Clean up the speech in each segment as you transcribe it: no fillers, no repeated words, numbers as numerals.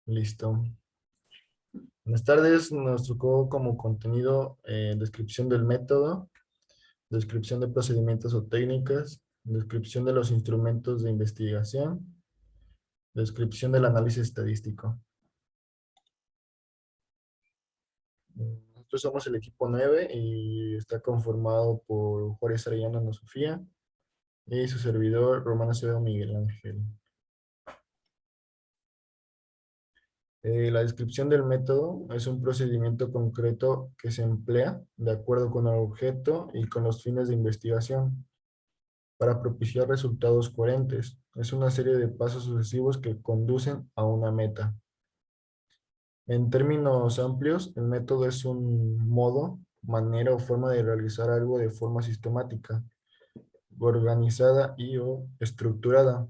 Listo. Buenas tardes. Nos tocó como contenido descripción del método, descripción de procedimientos o técnicas, descripción de los instrumentos de investigación, descripción del análisis estadístico. Nosotros somos el equipo 9 y está conformado por Juárez Arellano Ana Sofía y su servidor Román Acevedo Miguel Ángel. La descripción del método es un procedimiento concreto que se emplea de acuerdo con el objeto y con los fines de investigación para propiciar resultados coherentes. Es una serie de pasos sucesivos que conducen a una meta. En términos amplios, el método es un modo, manera o forma de realizar algo de forma sistemática, organizada y o estructurada.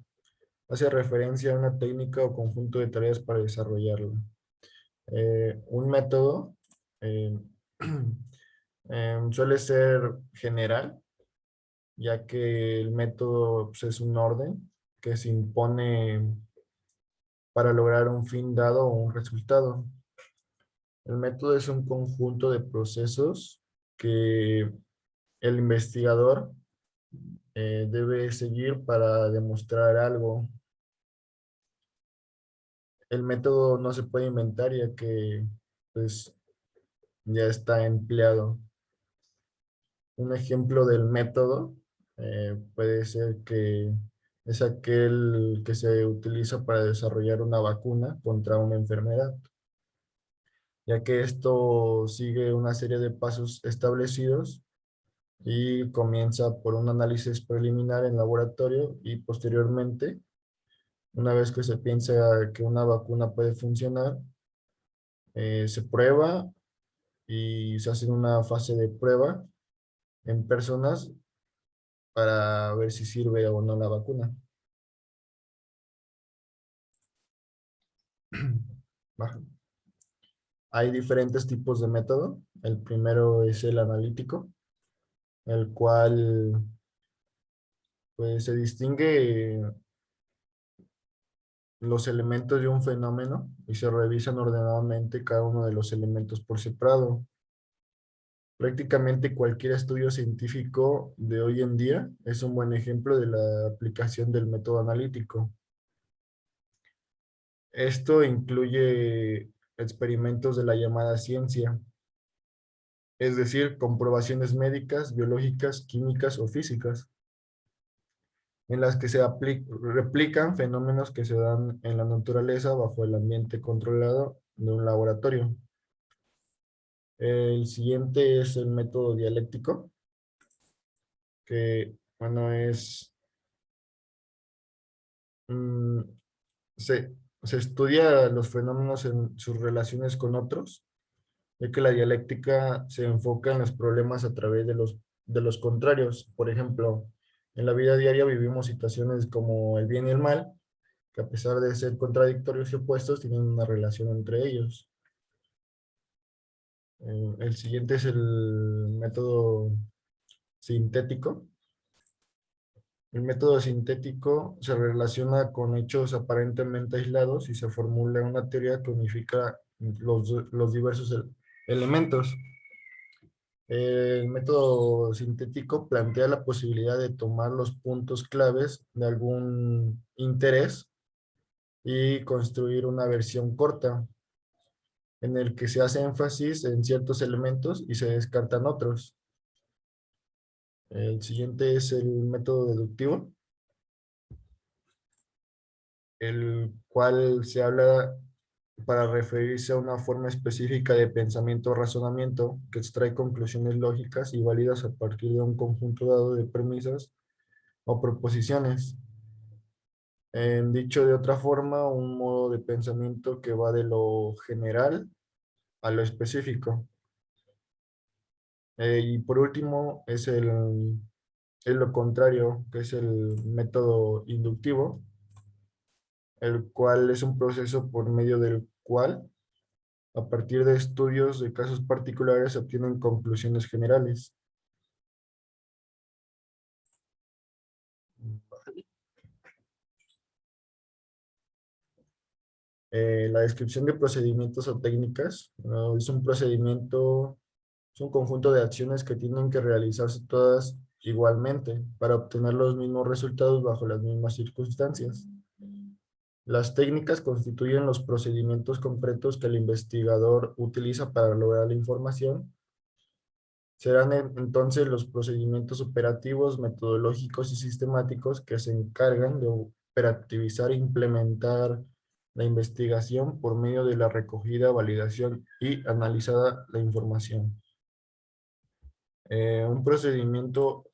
Hace referencia a una técnica o conjunto de tareas para desarrollarlo. Un método eh, suele ser general, ya que el método pues, es un orden que se impone para lograr un fin dado o un resultado. El método es un conjunto de procesos que el investigador debe seguir para demostrar algo. El método no se puede inventar ya que pues, ya está empleado. Un ejemplo del método puede ser que es aquel que se utiliza para desarrollar una vacuna contra una enfermedad, ya que esto sigue una serie de pasos establecidos y comienza por un análisis preliminar en laboratorio y posteriormente, una vez que se piensa que una vacuna puede funcionar, se prueba y se hace una fase de prueba en personas para ver si sirve o no la vacuna. Baja. Hay diferentes tipos de método. El primero es el analítico, el cual pues, se distingue los elementos de un fenómeno y se revisan ordenadamente cada uno de los elementos por separado. Prácticamente cualquier estudio científico de hoy en día es un buen ejemplo de la aplicación del método analítico. Esto incluye experimentos de la llamada ciencia, es decir, comprobaciones médicas, biológicas, químicas o físicas, en las que se replican fenómenos que se dan en la naturaleza bajo el ambiente controlado de un laboratorio. El siguiente es el método dialéctico, que, bueno, mm, se, se estudia los fenómenos en sus relaciones con otros, ya que la dialéctica se enfoca en los problemas a través de los contrarios. Por ejemplo, en la vida diaria vivimos situaciones como el bien y el mal, que a pesar de ser contradictorios y opuestos, tienen una relación entre ellos. El siguiente es el método sintético. El método sintético se relaciona con hechos aparentemente aislados y se formula una teoría que unifica los diversos elementos. El método sintético plantea la posibilidad de tomar los puntos claves de algún interés y construir una versión corta en el que se hace énfasis en ciertos elementos y se descartan otros. El siguiente es el método deductivo, el cual se habla para referirse a una forma específica de pensamiento o razonamiento que extrae conclusiones lógicas y válidas a partir de un conjunto dado de premisas o proposiciones. Dicho de otra forma, un modo de pensamiento que va de lo general a lo específico. Y por último, es lo contrario, que es el método inductivo, el cual es un proceso por medio del cual, a partir de estudios de casos particulares, se obtienen conclusiones generales. La descripción de procedimientos o técnicas, ¿no? Es un procedimiento, es un conjunto de acciones que tienen que realizarse todas igualmente para obtener los mismos resultados bajo las mismas circunstancias. Las técnicas constituyen los procedimientos concretos que el investigador utiliza para lograr la información. Serán entonces los procedimientos operativos, metodológicos y sistemáticos que se encargan de operativizar e implementar la investigación por medio de la recogida, validación y analizada la información. Un procedimiento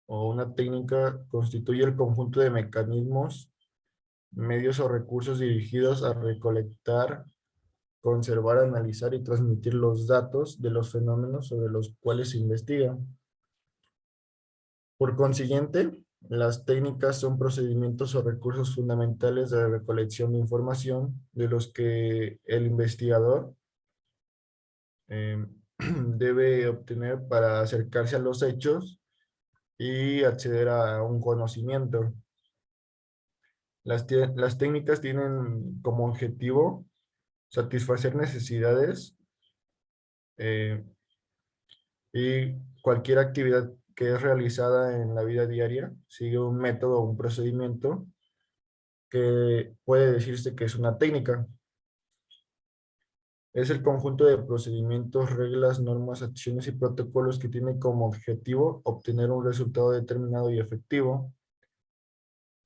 o una técnica constituye el conjunto de mecanismos, medios o recursos dirigidos a recolectar, conservar, analizar y transmitir los datos de los fenómenos sobre los cuales se investiga. Por consiguiente, las técnicas son procedimientos o recursos fundamentales de recolección de información de los que el investigador eh, debe obtener para acercarse a los hechos y acceder a un conocimiento. Las técnicas tienen como objetivo satisfacer necesidades eh, y cualquier actividad que es realizada en la vida diaria sigue un método o un procedimiento que puede decirse que es una técnica. Es el conjunto de procedimientos, reglas, normas, acciones y protocolos que tiene como objetivo obtener un resultado determinado y efectivo,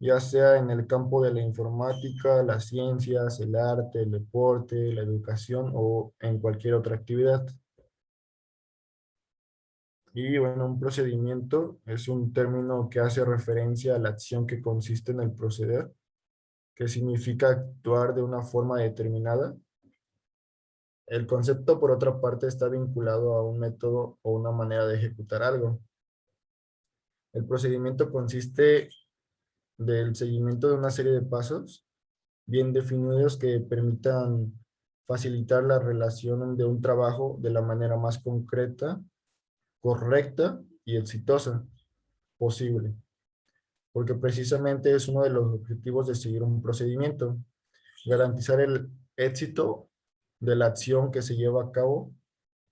ya sea en el campo de la informática, las ciencias, el arte, el deporte, la educación o en cualquier otra actividad. Y bueno, un procedimiento es un término que hace referencia a la acción que consiste en el proceder, que significa actuar de una forma determinada. El concepto, por otra parte, está vinculado a un método o una manera de ejecutar algo. El procedimiento consiste del seguimiento de una serie de pasos bien definidos que permitan facilitar la relación de un trabajo de la manera más concreta, correcta y exitosa posible, porque precisamente es uno de los objetivos de seguir un procedimiento, garantizar el éxito de la acción que se lleva a cabo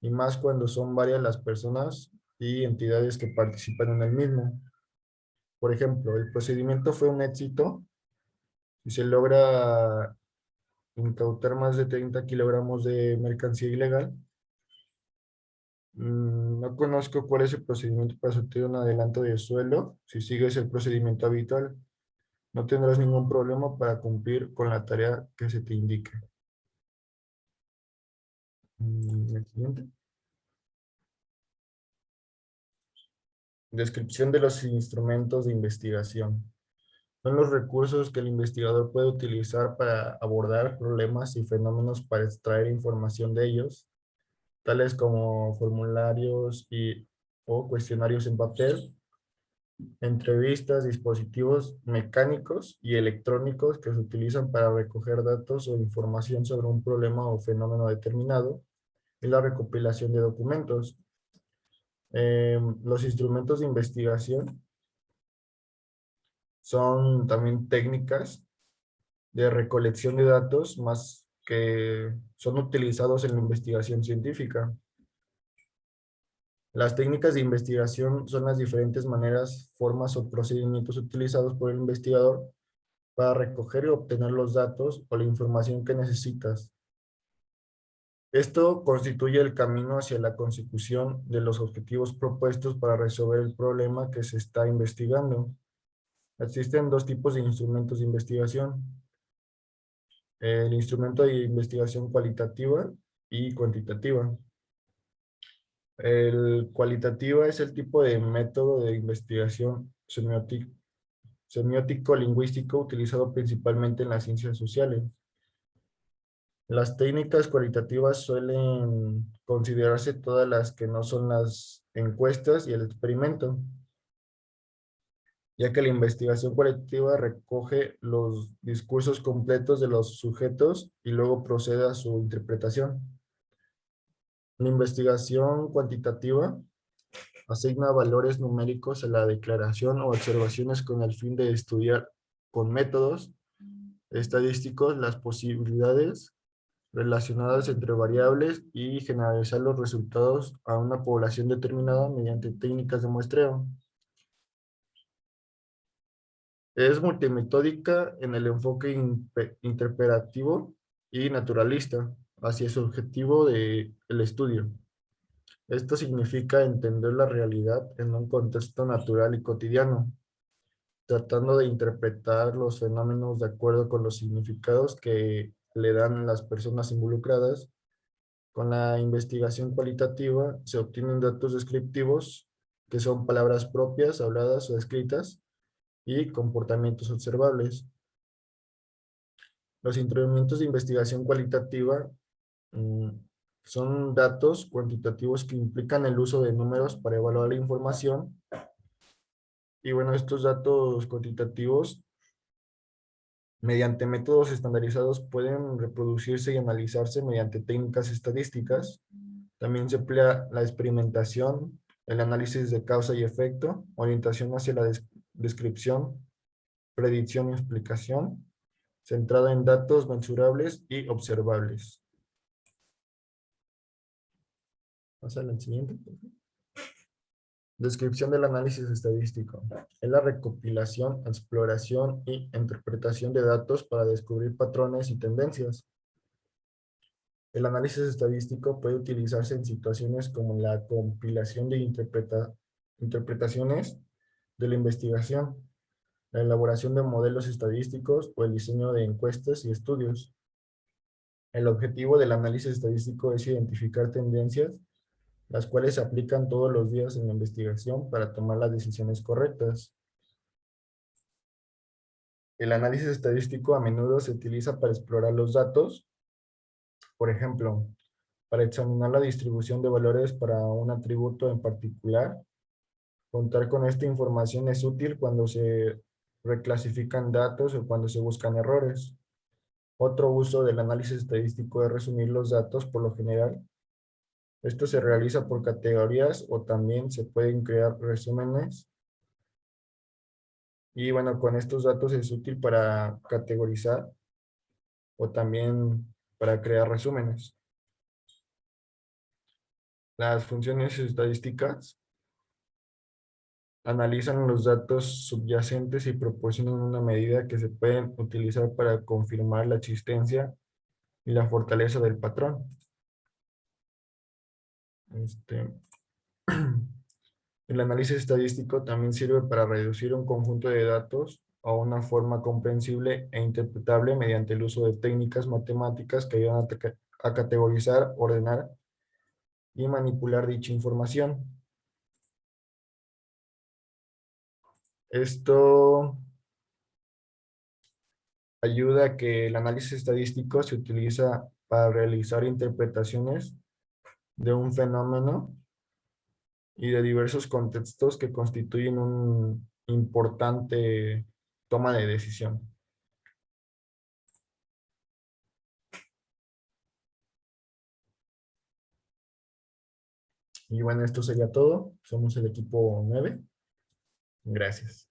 y más cuando son varias las personas y entidades que participan en el mismo. Por ejemplo, el procedimiento fue un éxito y se logra incautar más de 30 kilogramos de mercancía ilegal. No conozco cuál es el procedimiento para sortear un adelanto de sueldo. Si sigues el procedimiento habitual, no tendrás ningún problema para cumplir con la tarea que se te indique. El siguiente. Descripción de los instrumentos de investigación. Son los recursos que el investigador puede utilizar para abordar problemas y fenómenos para extraer información de ellos, tales como formularios o cuestionarios en papel, entrevistas, dispositivos mecánicos y electrónicos que se utilizan para recoger datos o información sobre un problema o fenómeno determinado, y la recopilación de documentos. Los instrumentos de investigación son también técnicas de recolección de datos más que son utilizados en la investigación científica. Las técnicas de investigación son las diferentes maneras, formas o procedimientos utilizados por el investigador para recoger y obtener los datos o la información que necesitas. Esto constituye el camino hacia la consecución de los objetivos propuestos para resolver el problema que se está investigando. Existen dos tipos de instrumentos de investigación: el instrumento de investigación cualitativa y cuantitativa. El cualitativa es el tipo de método de investigación semiótico-lingüístico utilizado principalmente en las ciencias sociales. Las técnicas cualitativas suelen considerarse todas las que no son las encuestas y el experimento, ya que la investigación cualitativa recoge los discursos completos de los sujetos y luego procede a su interpretación. La investigación cuantitativa asigna valores numéricos a la declaración o observaciones con el fin de estudiar con métodos estadísticos las posibilidades relacionadas entre variables y generalizar los resultados a una población determinada mediante técnicas de muestreo. Es multimetódica en el enfoque interpretativo y naturalista hacia su objetivo del estudio. Esto significa entender la realidad en un contexto natural y cotidiano, tratando de interpretar los fenómenos de acuerdo con los significados que le dan las personas involucradas. Con la investigación cualitativa se obtienen datos descriptivos, que son palabras propias, habladas o escritas, y comportamientos observables. Los instrumentos de investigación cualitativa mm, son datos cuantitativos que implican el uso de números para evaluar la información. Y bueno, estos datos cuantitativos, mediante métodos estandarizados, pueden reproducirse y analizarse mediante técnicas estadísticas. También se emplea la experimentación, el análisis de causa y efecto, orientación hacia la descripción, predicción y explicación, centrada en datos mensurables y observables. Pasa al siguiente. Descripción del análisis estadístico. Es la recopilación, exploración y interpretación de datos para descubrir patrones y tendencias. El análisis estadístico puede utilizarse en situaciones como la compilación de interpretaciones de la investigación, la elaboración de modelos estadísticos o el diseño de encuestas y estudios. El objetivo del análisis estadístico es identificar tendencias, las cuales se aplican todos los días en la investigación para tomar las decisiones correctas. El análisis estadístico a menudo se utiliza para explorar los datos, por ejemplo, para examinar la distribución de valores para un atributo en particular. Contar con esta información es útil cuando se reclasifican datos o cuando se buscan errores. Otro uso del análisis estadístico es resumir los datos por lo general. Esto se realiza por categorías o también se pueden crear resúmenes. Y bueno, con estos datos es útil para categorizar o también para crear resúmenes. Las funciones estadísticas analizan los datos subyacentes y proporcionan una medida que se pueden utilizar para confirmar la existencia y la fortaleza del patrón. El análisis estadístico también sirve para reducir un conjunto de datos a una forma comprensible e interpretable mediante el uso de técnicas matemáticas que ayudan a categorizar, ordenar y manipular dicha información. Esto ayuda a que el análisis estadístico se utiliza para realizar interpretaciones de un fenómeno y de diversos contextos que constituyen un importante toma de decisión. Y bueno, esto sería todo. Somos el equipo 9. Gracias.